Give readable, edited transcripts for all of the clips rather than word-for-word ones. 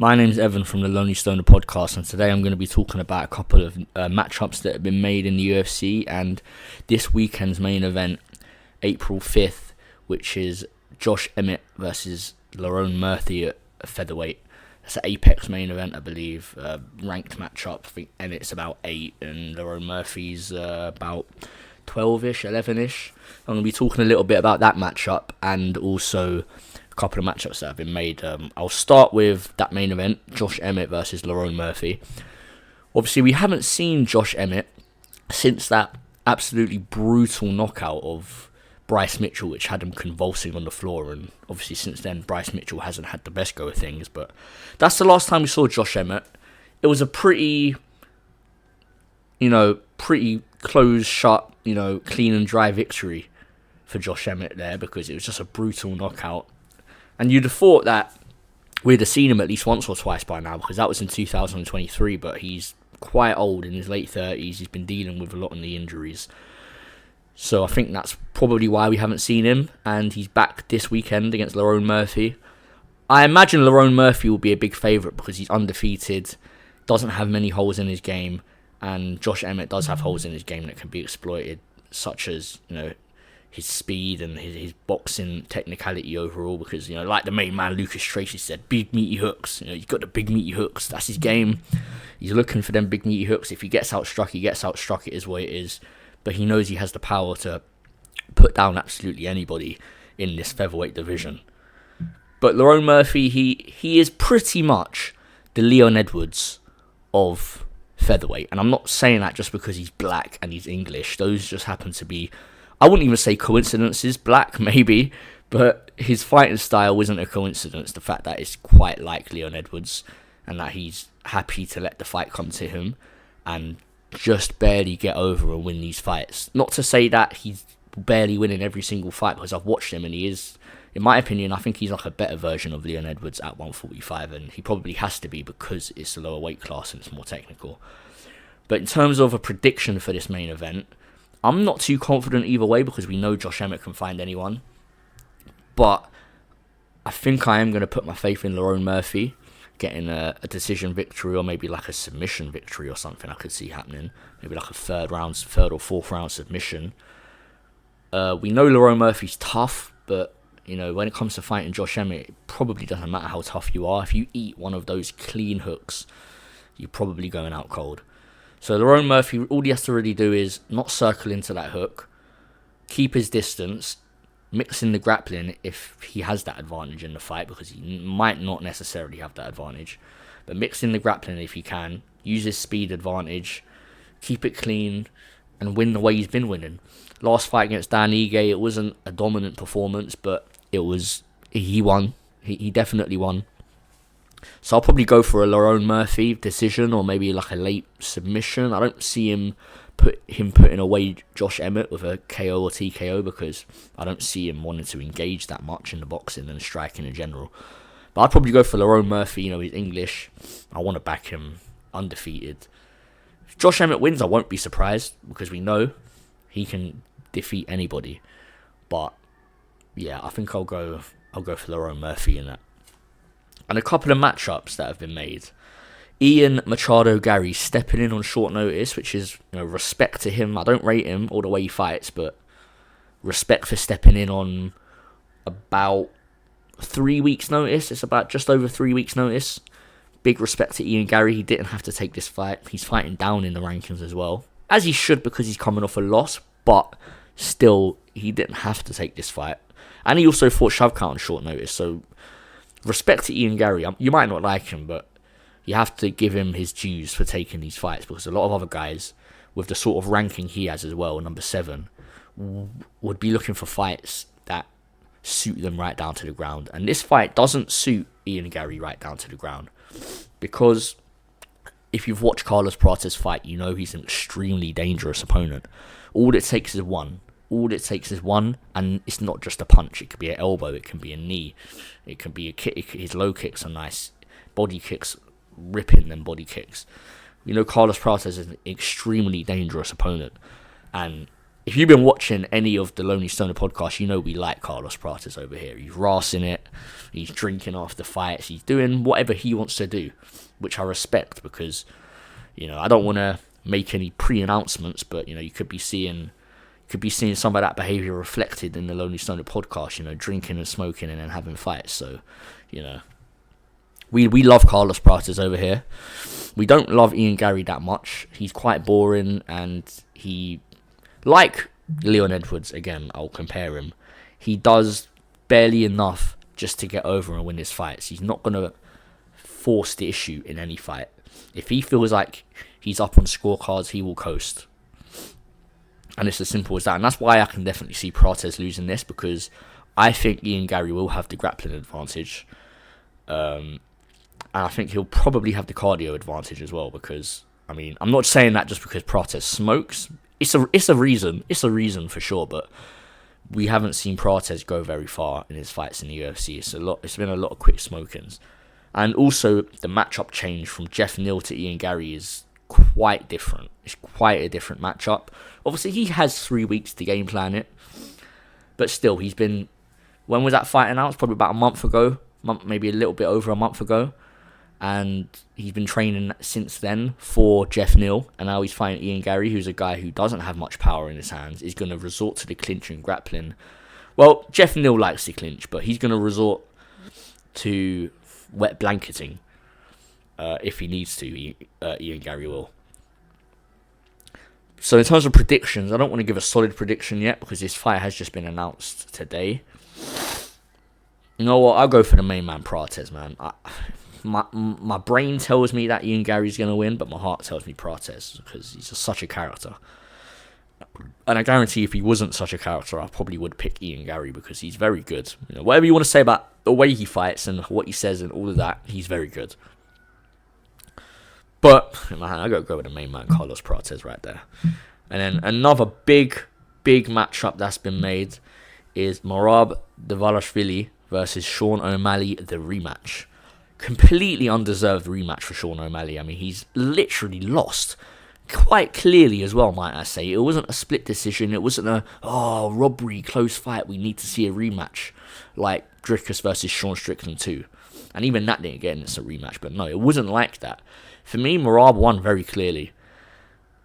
My name's Evan from the Lonely Stoner podcast, and today I'm going to be talking about a couple of matchups that have been made in the UFC and this weekend's main event, April 5th, which is Josh Emmett versus Lerrone Murphy at featherweight. It's an Apex main event, I believe, ranked matchup. I think Emmett's about 8 and Lerrone Murphy's about 12-ish, 11-ish. I'm going to be talking a little bit about that matchup and also a couple of matchups that have been made. I'll start with that main event, Josh Emmett versus Lerrone Murphy. Obviously, we haven't seen Josh Emmett since that absolutely brutal knockout of Bryce Mitchell, which had him convulsing on the floor, and obviously since then Bryce Mitchell hasn't had the best go of things, but that's the last time we saw Josh Emmett. It was a pretty closed shut, clean and dry victory for Josh Emmett there, because it was just a brutal knockout. And you'd have thought that we'd have seen him at least once or twice by now, because that was in 2023, but he's quite old, in his late 30s. He's been dealing with a lot of knee injuries. So I think that's probably why we haven't seen him, and he's back this weekend against Lerrone Murphy. I imagine Lerrone Murphy will be a big favourite because he's undefeated, doesn't have many holes in his game, and Josh Emmett does have holes in his game that can be exploited, such as, his speed and his boxing technicality overall, because, like the main man Lucas Tracy said, big meaty hooks. He's got the big meaty hooks. That's his game. He's looking for them big meaty hooks. If he gets outstruck, he gets outstruck. It is what it is. But he knows he has the power to put down absolutely anybody in this featherweight division. But Lerrone Murphy, he is pretty much the Leon Edwards of featherweight. And I'm not saying that just because he's black and he's English. Those just happen to be, I wouldn't even say coincidences, black maybe, but his fighting style isn't a coincidence. The fact that it's quite like Leon Edwards and that he's happy to let the fight come to him and just barely get over and win these fights. Not to say that he's barely winning every single fight, because I've watched him and he is, in my opinion, I think he's like a better version of Leon Edwards at 145, and he probably has to be because it's a lower weight class and it's more technical. But in terms of a prediction for this main event, I'm not too confident either way, because we know Josh Emmett can find anyone. But I think I am going to put my faith in Lerrone Murphy getting a decision victory, or maybe like a submission victory or something I could see happening. Maybe like a third or fourth round submission. We know Lerrone Murphy's tough, but when it comes to fighting Josh Emmett, it probably doesn't matter how tough you are. If you eat one of those clean hooks, you're probably going out cold. So Lerrone Murphy, all he has to really do is not circle into that hook, keep his distance, mix in the grappling if he has that advantage in the fight, because he might not necessarily have that advantage. But mix in the grappling if he can, use his speed advantage, keep it clean, and win the way he's been winning. Last fight against Dan Ige, it wasn't a dominant performance, but he won. He definitely won. So I'll probably go for a Lerrone Murphy decision, or maybe like a late submission. I don't see him putting away Josh Emmett with a KO or TKO, because I don't see him wanting to engage that much in the boxing and striking in general. But I'd probably go for Lerrone Murphy. He's English. I want to back him undefeated. If Josh Emmett wins, I won't be surprised, because we know he can defeat anybody. But yeah, I think I'll go for Lerrone Murphy in that. And a couple of matchups that have been made. Ian Machado Garry stepping in on short notice, which is respect to him. I don't rate him or the way he fights, but respect for stepping in on about 3 weeks' notice. It's about just over 3 weeks' notice. Big respect to Ian Garry. He didn't have to take this fight. He's fighting down in the rankings as well, as he should, because he's coming off a loss. But still, he didn't have to take this fight. And he also fought Shavkat on short notice. So respect to Ian Garry. You might not like him, but you have to give him his dues for taking these fights, because a lot of other guys with the sort of ranking he has as well, number 7, would be looking for fights that suit them right down to the ground. And this fight doesn't suit Ian Garry right down to the ground, because if you've watched Carlos Prates fight, you know he's an extremely dangerous opponent. All it takes is one. And it's not just a punch. It could be an elbow, it can be a knee, it can be a kick. His low kicks are nice, body kicks, ripping them body kicks. Carlos Prates is an extremely dangerous opponent, and if you've been watching any of the Lonely Stoner podcast, you know we like Carlos Prates over here. He's rassing it, he's drinking after fights, he's doing whatever he wants to do, which I respect because, I don't want to make any pre-announcements, but, you could be seeing some of that behaviour reflected in the Lonely Stoner podcast, drinking and smoking and then having fights. So, we love Carlos Prates over here. We don't love Ian Garry that much. He's quite boring, and he, like Leon Edwards, again, I'll compare him, he does barely enough just to get over and win his fights. He's not going to force the issue in any fight. If he feels like he's up on scorecards, he will coast. And it's as simple as that. And that's why I can definitely see Prates losing this, because I think Ian Garry will have the grappling advantage. And I think he'll probably have the cardio advantage as well, because, I'm not saying that just because Prates smokes. It's a reason. It's a reason for sure, but we haven't seen Prates go very far in his fights in the UFC. It's been a lot of quick smokings. And also, the matchup change from Jeff Neal to Ian Garry is quite different. It's quite a different matchup. Obviously, he has 3 weeks to game plan it, but still, he's been... When was that fight announced? Probably about a month ago, maybe a little bit over a month ago, and he's been training since then for Jeff Neal, and now he's fighting Ian Garry, who's a guy who doesn't have much power in his hands. He's going to resort to the clinch and grappling. Well, Jeff Neal likes to clinch, but he's going to resort to wet blanketing if he needs to. Ian Garry will. So in terms of predictions, I don't want to give a solid prediction yet because this fight has just been announced today. You know what? I'll go for the main man, Prates, man. My brain tells me that Ian Garry's going to win, but my heart tells me Prates because he's such a character. And I guarantee if he wasn't such a character, I probably would pick Ian Garry because he's very good. Whatever you want to say about the way he fights and what he says and all of that, he's very good. But I got to go with the main man, Carlos Prates, right there. And then another big matchup that's been made is Merab Dvalishvili versus Sean O'Malley, the rematch. Completely undeserved rematch for Sean O'Malley. He's literally lost. Quite clearly as well, might I say. It wasn't a split decision. It wasn't a, robbery, close fight. We need to see a rematch. Like Dricus versus Sean Strickland 2. And even that didn't get in as a rematch. But no, it wasn't like that. For me, Merab won very clearly.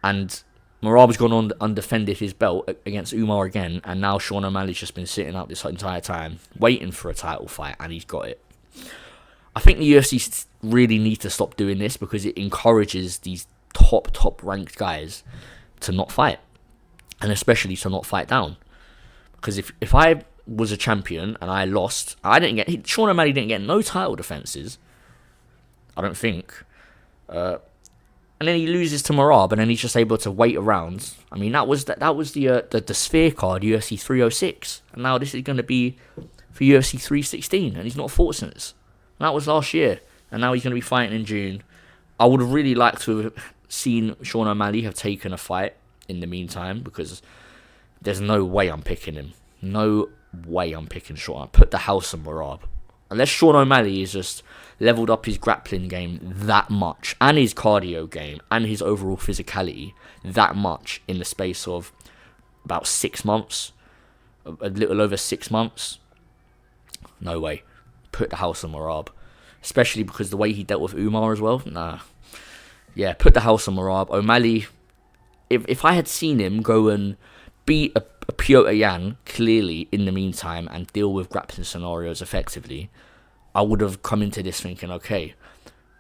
And Merab's gone on undefended his belt against Umar again. And now Sean O'Malley's just been sitting out this entire time, waiting for a title fight. And he's got it. I think the UFC really need to stop doing this because it encourages these top ranked guys to not fight. And especially to not fight down. Because if I was a champion and I lost, Sean O'Malley didn't get no title defenses. I don't think. And then he loses to Merab, and then he's just able to wait around. That was the Sphere card, UFC 306, and now this is going to be for UFC 316, and he's not fought since. And that was last year, and now he's going to be fighting in June. I would have really liked to have seen Sean O'Malley have taken a fight in the meantime, because there's no way I'm picking him. No way I'm picking Sean. I put the house on Merab. Unless Sean O'Malley is just leveled up his grappling game that much, and his cardio game, and his overall physicality that much in the space of about 6 months, a little over 6 months, no way. Put the house on Merab. Especially because the way he dealt with Umar as well. Nah. Yeah, put the house on Merab. O'Malley, if I had seen him go and beat a Piotr Jan clearly in the meantime and deal with grappling scenarios effectively, I would have come into this thinking, okay,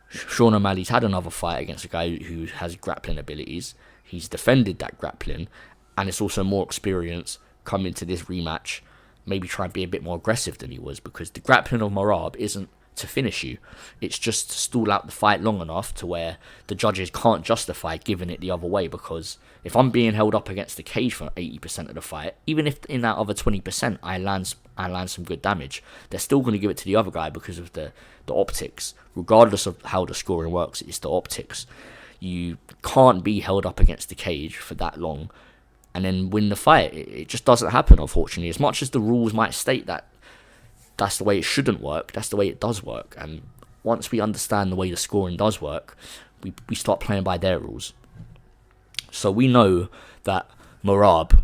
Sean O'Malley's had another fight against a guy who has grappling abilities. He's defended that grappling, and it's also more experience. Come into this rematch, maybe try and be a bit more aggressive than he was, because the grappling of Merab isn't to finish you. It's just to stall out the fight long enough to where the judges can't justify giving it the other way, because if I'm being held up against the cage for 80% of the fight, even if in that other 20% I land some good damage, they're still going to give it to the other guy because of the optics. Regardless of how the scoring works, it's the optics. You can't be held up against the cage for that long and then win the fight. It just doesn't happen, unfortunately. As much as the rules might state that that's the way it shouldn't work, that's the way it does work. And once we understand the way the scoring does work, we start playing by their rules. So we know that Merab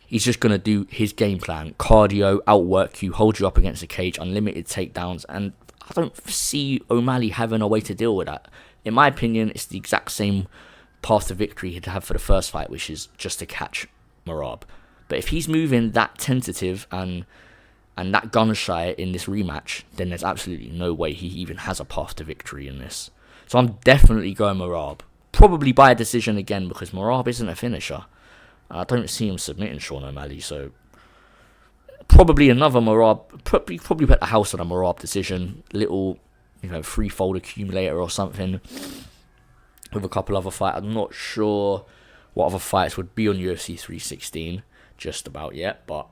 He's just going to do his game plan. Cardio, outwork you, hold you up against the cage, unlimited takedowns. And I don't see O'Malley having a way to deal with that. In my opinion, it's the exact same path to victory he'd have for the first fight, which is just to catch Merab. But if he's moving that tentative and that gun-shy in this rematch, then there's absolutely no way he even has a path to victory in this. So I'm definitely going Merab. Probably by a decision again, because Merab isn't a finisher. I don't see him submitting Sean O'Malley, so probably another Merab. Probably put the house on a Merab decision. Little, threefold accumulator or something with a couple other fights. I'm not sure what other fights would be on UFC 316 just about yet, but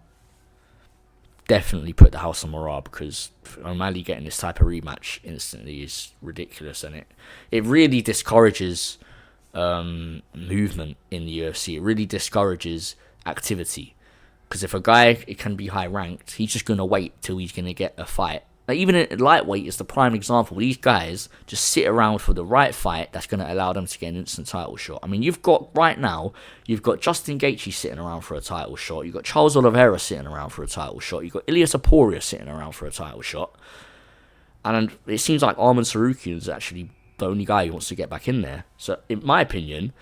definitely put the house on Merab, because O'Malley getting this type of rematch instantly is ridiculous, and it really discourages movement in the UFC. It really discourages activity, because if a guy can be high ranked, he's just going to wait till he's going to get a fight. Like, even in lightweight is the prime example. These guys just sit around for the right fight that's going to allow them to get an instant title shot. I mean, you've got Justin Gaethje sitting around for a title shot. You've got Charles Oliveira sitting around for a title shot. You've got Ilyas Aporia sitting around for a title shot. And it seems like Arman Tsarukyan is actually the only guy who wants to get back in there. So, in my opinion,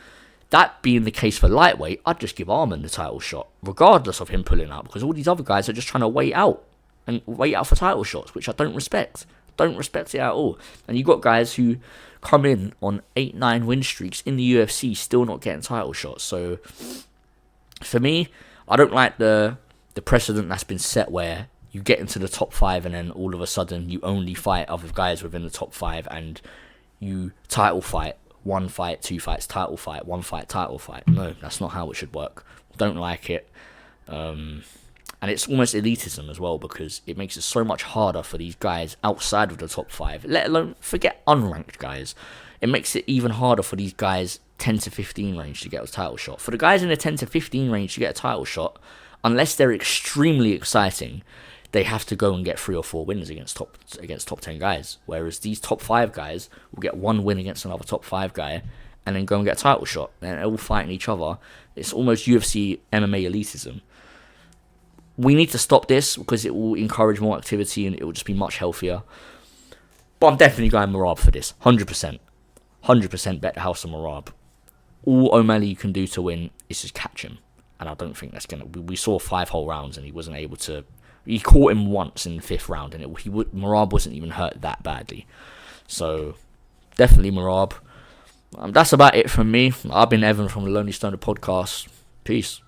that being the case for lightweight, I'd just give Arman the title shot, regardless of him pulling out, because all these other guys are just trying to wait out for title shots, which I don't respect. Don't respect it at all. And you've got guys who come in on 8-9 win streaks in the UFC, still not getting title shots. So, for me, I don't like the precedent that's been set where you get into the top 5 and then all of a sudden you only fight other guys within the top 5 and you title fight, 1 fight, 2 fights, title fight, 1 fight, title fight. No, that's not how it should work. Don't like it. And it's almost elitism as well, because it makes it so much harder for these guys outside of the top 5, let alone forget unranked guys. It makes it even harder for these guys 10 to 15 range to get a title shot. For the guys in the 10 to 15 range to get a title shot, unless they're extremely exciting, they have to go and get 3 or 4 wins against top 10 guys. Whereas these top 5 guys will get 1 win against another top 5 guy and then go and get a title shot. And they're all fighting each other. It's almost UFC MMA elitism. We need to stop this, because it will encourage more activity and it will just be much healthier. But I'm definitely going Merab for this. 100%. 100% bet the house on Merab. All O'Malley can do to win is just catch him. And I don't think that's going to... We saw 5 whole rounds and he wasn't able to... He caught him once in the 5th round and Merab wasn't even hurt that badly. So, definitely Merab. That's about it from me. I've been Evan from the Lonely Stoner Podcast. Peace.